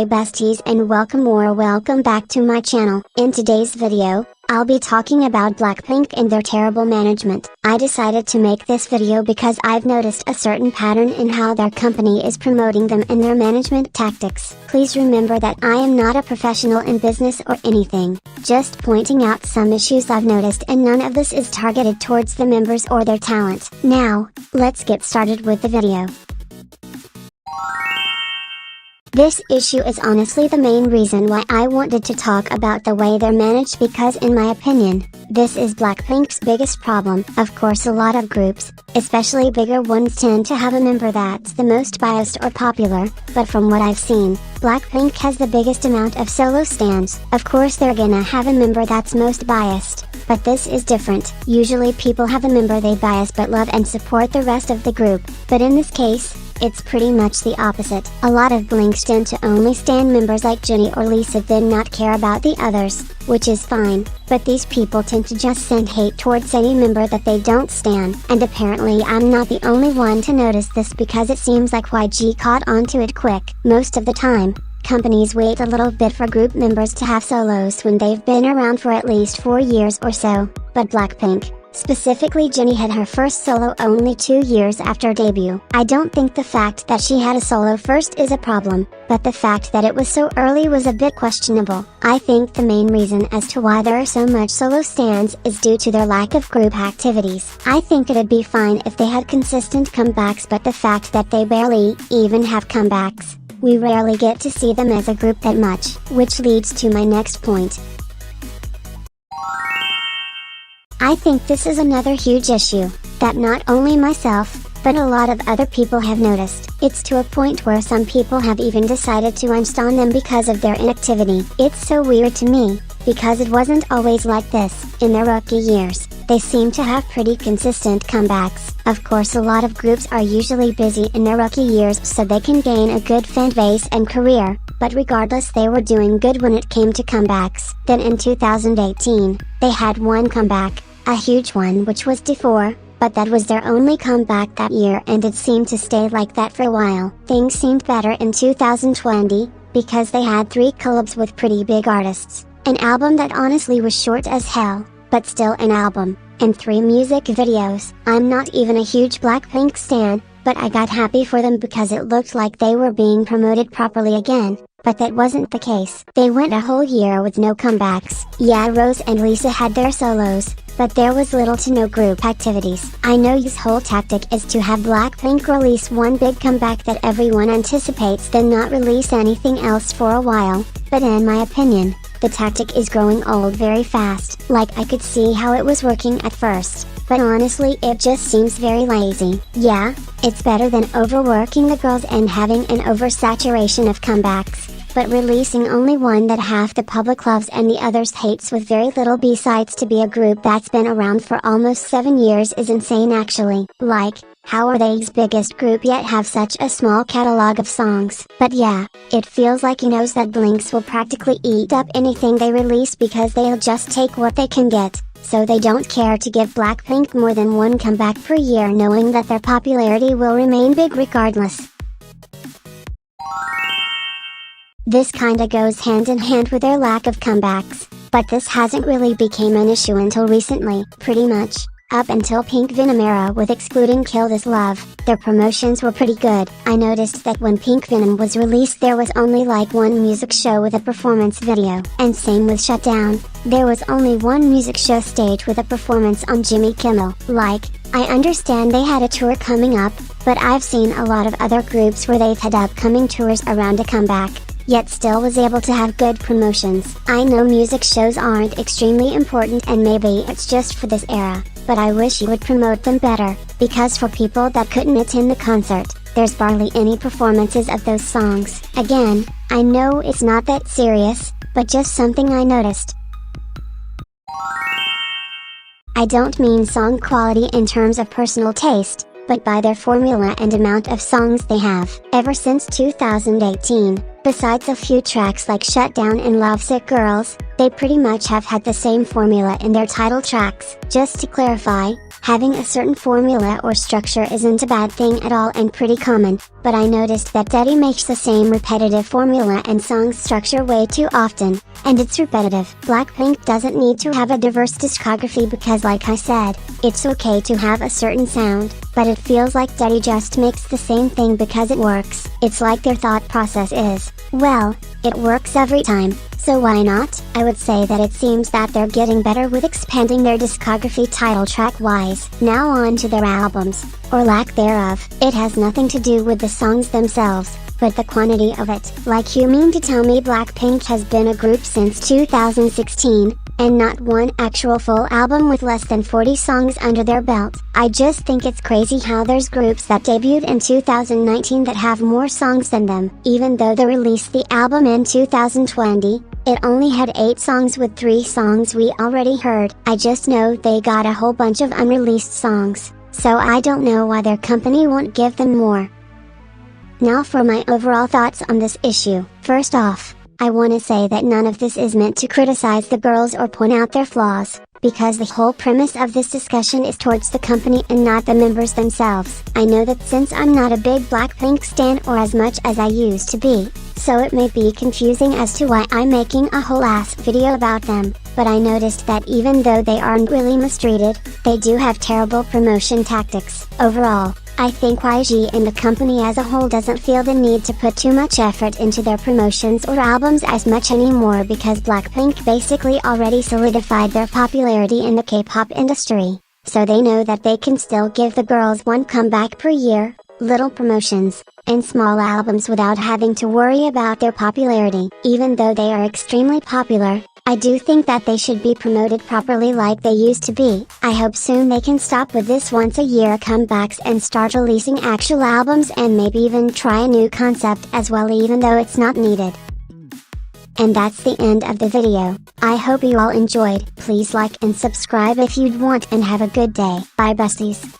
Hey besties and welcome back to my channel. In today's video, I'll be talking about Blackpink and their terrible management. I decided to make this video because I've noticed a certain pattern in how their company is promoting them and their management tactics. Please remember that I am not a professional in business or anything, just pointing out some issues I've noticed, and none of this is targeted towards the members or their talent. Now, let's get started with the video. This issue is honestly the main reason why I wanted to talk about the way they're managed, because in my opinion, this is Blackpink's biggest problem. Of course, a lot of groups, especially bigger ones, tend to have a member that's the most biased or popular, but from what I've seen, Blackpink has the biggest amount of solo stans. Of course they're gonna have a member that's most biased, but this is different. Usually people have a member they bias but love and support the rest of the group, but in this case, it's pretty much the opposite. A lot of blinks tend to only stan members like Jennie or Lisa, then not care about the others, which is fine, but these people tend to just send hate towards any member that they don't stan, and apparently I'm not the only one to notice this, because it seems like YG caught on to it quick. Most of the time, companies wait a little bit for group members to have solos when they've been around for at least 4 years or so, but Blackpink, specifically Jennie, had her first solo only 2 years after debut. I don't think the fact that she had a solo first is a problem, but the fact that it was so early was a bit questionable. I think the main reason as to why there are so much solo stans is due to their lack of group activities. I think it'd be fine if they had consistent comebacks, but the fact that they barely even have comebacks, we rarely get to see them as a group that much, which leads to my next point. I think this is another huge issue, that not only myself, but a lot of other people have noticed. It's to a point where some people have even decided to unstan them because of their inactivity. It's so weird to me, because it wasn't always like this. In their rookie years, they seem to have pretty consistent comebacks. Of course, a lot of groups are usually busy in their rookie years so they can gain a good fan base and career, but regardless, they were doing good when it came to comebacks. Then in 2018, they had one comeback, a huge one, which was D4, but that was their only comeback that year, and it seemed to stay like that for a while. Things seemed better in 2020, because they had 3 collabs with pretty big artists, an album that honestly was short as hell, but still an album, and 3 music videos. I'm not even a huge Blackpink stan, but I got happy for them because it looked like they were being promoted properly again. But that wasn't the case. They went a whole year with no comebacks. Yeah, Rose and Lisa had their solos, but there was little to no group activities. I know his whole tactic is to have Blackpink release one big comeback that everyone anticipates, then not release anything else for a while, but in my opinion, the tactic is growing old very fast. Like, I could see how it was working at first, but honestly it just seems very lazy. Yeah, it's better than overworking the girls and having an oversaturation of comebacks, but releasing only one that half the public loves and the others hates with very little besides to be a group that's been around for almost 7 years is insane actually. Like, how are they his biggest group yet have such a small catalog of songs? But yeah, it feels like he knows that Blinks will practically eat up anything they release because they'll just take what they can get, so they don't care to give Blackpink more than one comeback per year, knowing that their popularity will remain big regardless. This kinda goes hand in hand with their lack of comebacks, but this hasn't really became an issue until recently. Pretty much, up until Pink Venom era, with excluding Kill This Love, their promotions were pretty good. I noticed that when Pink Venom was released there was only like one music show with a performance video, and same with Shutdown, there was only one music show stage with a performance on Jimmy Kimmel. Like, I understand they had a tour coming up, but I've seen a lot of other groups where they've had upcoming tours around a comeback, yet still was able to have good promotions. I know music shows aren't extremely important and maybe it's just for this era, but I wish you would promote them better, because for people that couldn't attend the concert, there's barely any performances of those songs. Again, I know it's not that serious, but just something I noticed. I don't mean song quality in terms of personal taste, but by their formula and amount of songs they have. Ever since 2018, besides a few tracks like Shutdown and Lovesick Girls, they pretty much have had the same formula in their title tracks. Just to clarify, Having a certain formula or structure isn't a bad thing at all and pretty common, but I noticed that Daddy makes the same repetitive formula and song structure way too often, and it's repetitive. Blackpink doesn't need to have a diverse discography because like I said, it's okay to have a certain sound, but it feels like Daddy just makes the same thing because it works. It's like their thought process is, well, it works every time, so why not? I would say that it seems that they're getting better with expanding their discography title track wise. Now on to their albums, or lack thereof. It has nothing to do with the songs themselves, but the quantity of it. Like you mean to tell me Blackpink has been a group since 2016, and not one actual full album with less than 40 songs under their belt? I just think it's crazy how there's groups that debuted in 2019 that have more songs than them. Even though they released the album in 2020, it only had 8 songs with 3 songs we already heard. I just know they got a whole bunch of unreleased songs, so I don't know why their company won't give them more. Now for my overall thoughts on this issue. First off, I wanna say that none of this is meant to criticize the girls or point out their flaws, because the whole premise of this discussion is towards the company and not the members themselves. I know that since I'm not a big Blackpink stan or as much as I used to be, so it may be confusing as to why I'm making a whole ass video about them, but I noticed that even though they aren't really mistreated, they do have terrible promotion tactics. Overall, I think YG and the company as a whole doesn't feel the need to put too much effort into their promotions or albums as much anymore because Blackpink basically already solidified their popularity in the K-pop industry, so they know that they can still give the girls one comeback per year, little promotions, and small albums without having to worry about their popularity. Even though they are extremely popular, I do think that they should be promoted properly like they used to be. I hope soon they can stop with this once a year comebacks and start releasing actual albums and maybe even try a new concept as well even though it's not needed. And that's the end of the video. I hope you all enjoyed. Please like and subscribe if you'd want and have a good day. Bye besties.